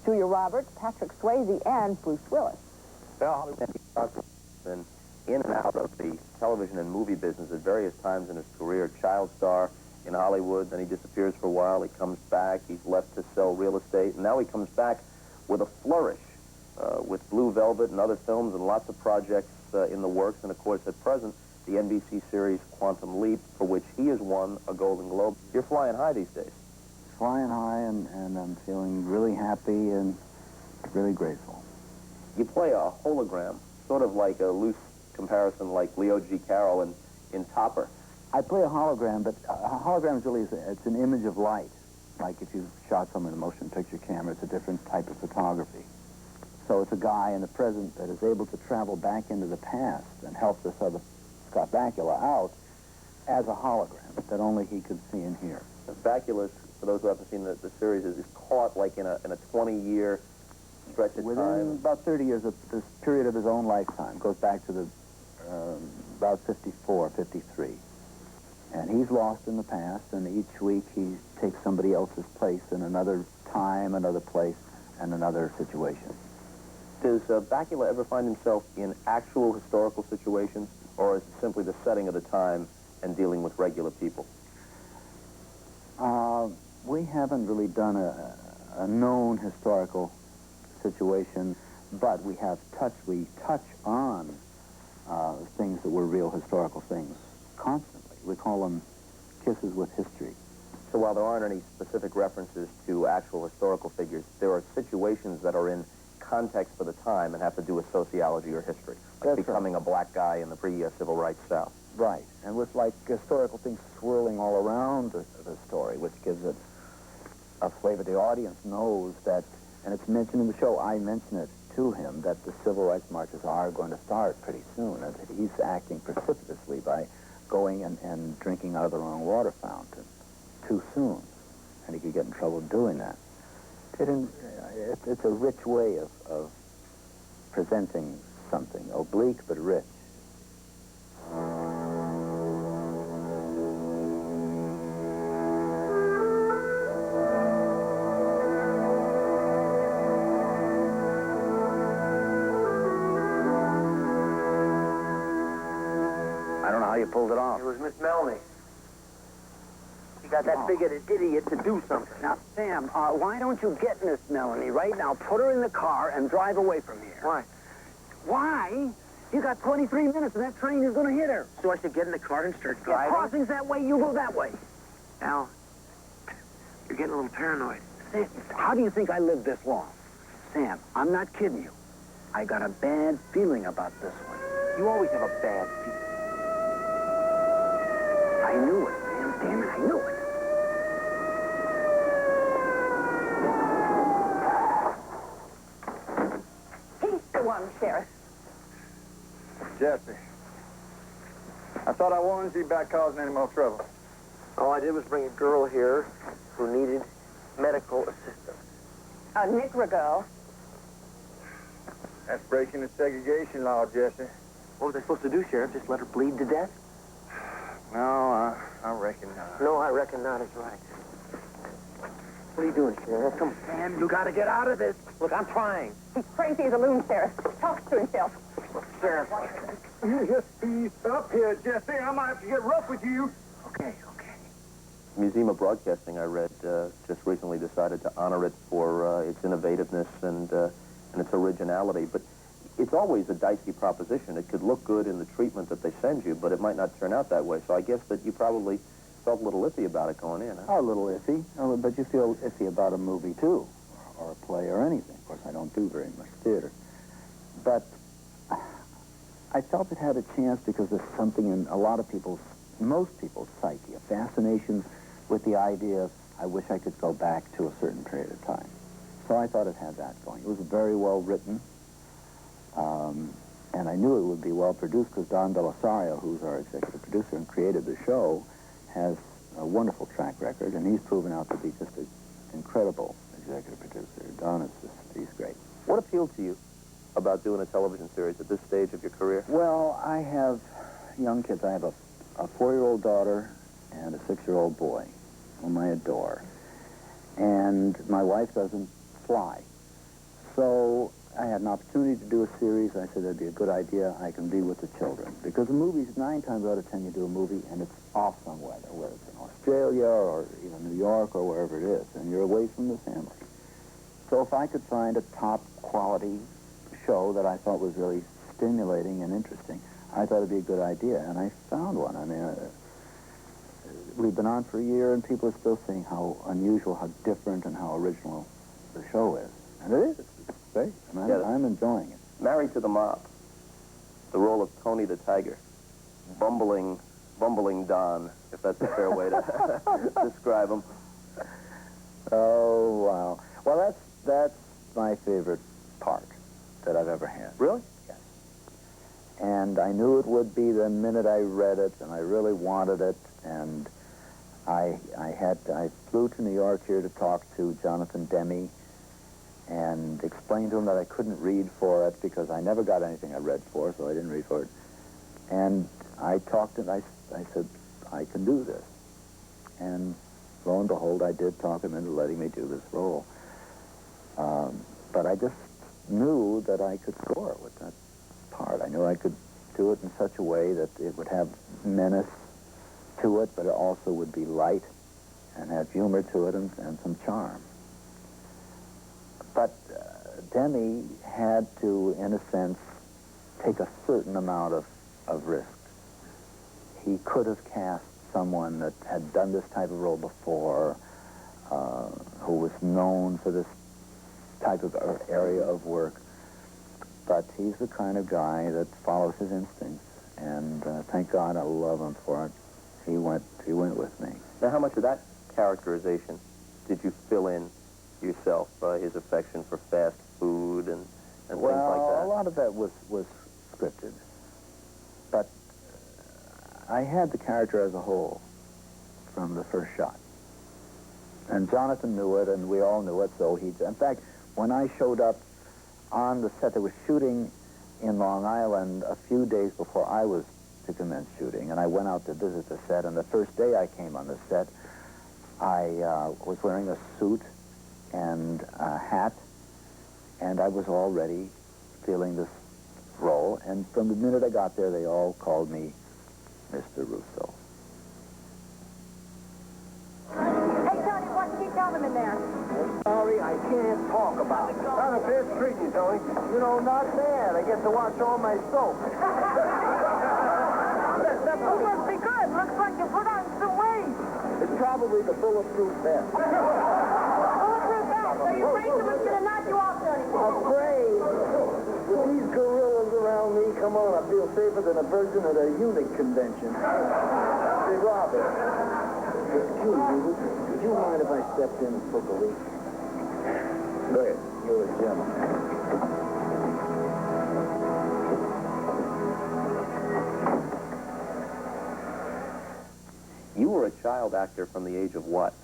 Julia Roberts, Patrick Swayze, and Bruce Willis. Well, Hollywood has been in and out of the television and movie business at various times in his career. Child star in Hollywood, then he disappears for a while. He comes back. He's left to sell real estate, and now he comes back with a flourish, with Blue Velvet and other films and lots of projects in the works. And of course, at present, the NBC series Quantum Leap, for which he has won a Golden Globe. You're flying high these days. Flying high, and I'm feeling really happy and really grateful. You play a hologram, sort of like a loose comparison like Leo G. Carroll in Topper. I play a hologram, but a hologram is really, it's an image of light. Like if you shot someone in a motion picture camera, it's a different type of photography. So it's a guy in the present that is able to travel back into the past and help this other Scott Bakula out as a hologram that only he could see and hear. Bakula, for those who haven't seen the series, is caught like in a 20-year stretch of Within time. about 30 years, this period of his own lifetime goes back to the about 54, 53. And he's lost in the past, and each week he takes somebody else's place in another time, another place, and another situation. Does Bakula ever find himself in actual historical situations, or is it simply the setting of the time and dealing with regular people? We haven't really done a known historical situation, but we touch on things that were real historical things constantly. We call them kisses with history. So while there aren't any specific references to actual historical figures, there are situations that are in context for the time and have to do with sociology or history, like That's becoming a black guy in the pre-civil rights South. Right, and with like historical things swirling all around the story, which gives it a flavor. The audience knows that, and it's mentioned in the show, I mention it to him, that the civil rights marches are going to start pretty soon, and that he's acting precipitously by going and drinking out of the wrong water fountain too soon, and he could get in trouble doing that. It's a rich way of presenting something, oblique but rich. I don't know how you pulled it off. It was Miss Melanie. She got that big idiot to do something. Now, Sam, why don't you get Miss Melanie right now, put her in the car, and drive away from here? Why? Why? You got 23 minutes, and that train is going to hit her. So I should get in the car and start Yeah, driving? crossing's that way, you go that way. Al, you're getting a little paranoid. Sam, how do you think I lived this long? Sam, I'm not kidding you. I got a bad feeling about this one. You always have a bad feeling. I knew it, Sam. Damn it, I knew it. He's the one, Sheriff. Jesse, I thought I warned you about causing any more trouble. All I did was bring a girl here who needed medical assistance. Nick Regal. That's breaking the segregation law, Jesse. What was I supposed to do, Sheriff? Just let her bleed to death? No, I reckon not. No, I reckon not is right. What are you doing, Sheriff? Come on. Sam, you got to get out of this. Look, I'm trying. He's crazy as a loon, Sheriff. Talks to himself. Sheriff. You just ease up here, Jesse. I might have to get rough with you. Okay. Museum of Broadcasting, I read, just recently decided to honor it for its innovativeness and its originality. But it's always a dicey proposition. It could look good in the treatment that they send you, but it might not turn out that way. So I guess that you probably felt a little iffy about it going in, huh? A little iffy, but you feel iffy about a movie, too, or a play or anything. Of course, I don't do very much theater. But I felt it had a chance because there's something in a lot of most people's psyche, a fascination with the idea of, I wish I could go back to a certain period of time. So I thought it had that going. It was very well written, and I knew it would be well produced because Don Belisario, who's our executive producer and created the show, has a wonderful track record, and he's proven out to be just an incredible executive producer. Don is he's great. What appealed to you about doing a television series at this stage of your career? Well, I have young kids. I have a 4-year-old daughter and a 6-year-old boy, whom I adore. And my wife doesn't fly. So I had an opportunity to do a series. I said that'd be a good idea. I can be with the children. Because the movies, 9 times out of 10, you do a movie and it's off somewhere, whether it's in Australia or New York or wherever it is, and you're away from the family. So if I could find a top quality show that I thought was really stimulating and interesting, I thought it'd be a good idea, and I found one. I mean, we've been on for a year, and people are still saying how unusual, how different, and how original the show is. And it is. It's great. And I'm enjoying it. Married to the Mob, the role of Tony the Tiger, bumbling Don, if that's a fair way to describe him. Oh, wow. Well, that's my favorite part that I've ever had. Really? Yes. And I knew it would be the minute I read it, and I really wanted it, and I flew to New York here to talk to Jonathan Demme and explained to him that I couldn't read for it because I never got anything I read for, so I didn't read for it. And I talked to him, I said, I can do this. And lo and behold, I did talk him into letting me do this role. But I just knew that I could score with that part. I knew I could do it in such a way that it would have menace to it, but it also would be light and have humor to it and some charm. But Demme had to, in a sense, take a certain amount of risk. He could have cast someone that had done this type of role before, who was known for this type of area of work. But he's the kind of guy that follows his instincts, and thank God I love him for it. He went with me. Now, how much of that characterization did you fill in yourself? His affection for fast food and things like that? Well, a lot of that was scripted. But I had the character as a whole from the first shot. And Jonathan knew it, and we all knew it, so in fact, when I showed up on the set that was shooting in Long Island a few days before I was to commence shooting, and I went out to visit the set, and the first day I came on the set, I was wearing a suit and a hat, and I was already feeling this role, and from the minute I got there, they all called me Mr. Russo. Hey, Tony, why don't you keep them in there? Sorry, I can't talk about it. Not a bad treat you, Tony. You know, not bad. I get to watch all my soap. That food must be good. Looks like you put on some weight. It's probably the bulletproof vest. Bulletproof vest. Are you afraid someone's going to knock you off, Tony? Afraid? With these gorillas around me, come on, I feel safer than a virgin at a eunuch convention. Hey, Robert. Excuse me, would you mind if I stepped in and took a leak? Go ahead. You're a gentleman. You were a child actor from the age of what?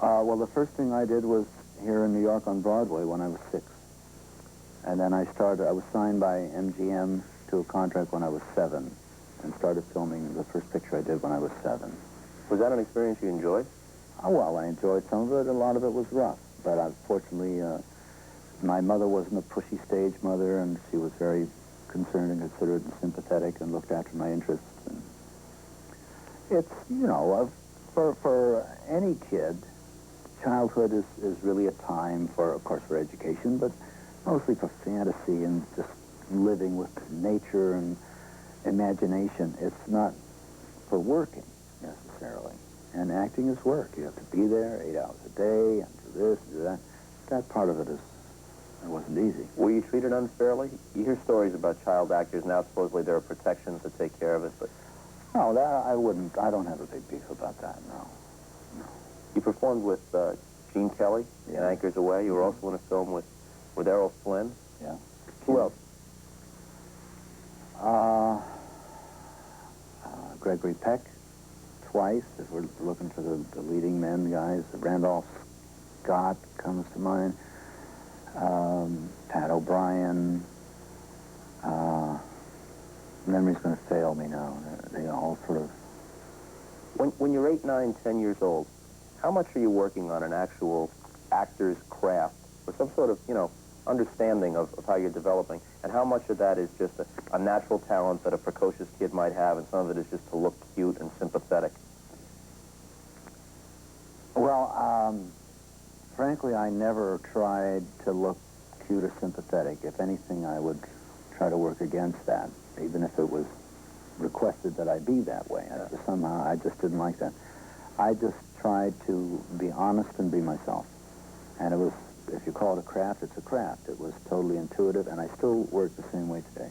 Well, the first thing I did was here in New York on Broadway when I was 6. And then I was signed by MGM to a contract when I was 7 and started filming the first picture I did when I was 7. Was that an experience you enjoyed? Oh, well, I enjoyed some of it. A lot of it was rough. But unfortunately, my mother wasn't a pushy stage mother, and she was very concerned and considerate and sympathetic and looked after my interests. And it's, for any kid, childhood is really a time for, of course, for education, but mostly for fantasy and just living with nature and imagination. It's not for working, necessarily. And acting is work. You have to be there 8 hours a day and do this and do that. That part of it wasn't easy. Were you treated unfairly? You hear stories about child actors now. Supposedly there are protections that take care of it, but... No, that I wouldn't. I don't have a big beef about that, no. You performed with Gene Kelly in Anchors Away. You were also in a film with Errol Flynn. Yeah. Who else? Gregory Peck, twice, if we're looking for the leading men, guys. Randolph Scott comes to mind. Pat O'Brien. Memory's going to fail me now. They all sort of... When you're 8, 9, 10 years old, how much are you working on an actual actor's craft? Or some sort of, understanding of how you're developing, and how much of that is just a natural talent that a precocious kid might have, and some of it is just to look cute and sympathetic? Well, frankly, I never tried to look cute or sympathetic. If anything, I would try to work against that, even if it was requested that I be that way. Somehow, I just didn't like that. I just tried to be honest and be myself. And it was, if you call it a craft, it's a craft. It was totally intuitive, and I still work the same way today.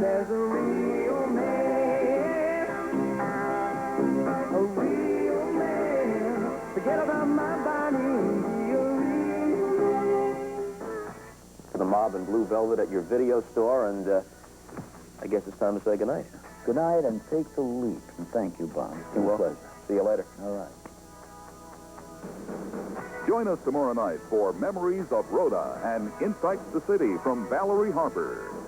There's a real man, a real man. Forget about my body, be a real man. The Mob in Blue Velvet at your video store, and I guess it's time to say goodnight. Good night, and take the leap. And thank you, Bob. It's been a pleasure. See you later. All right. Join us tomorrow night for Memories of Rhoda and Insights the City from Valerie Harper.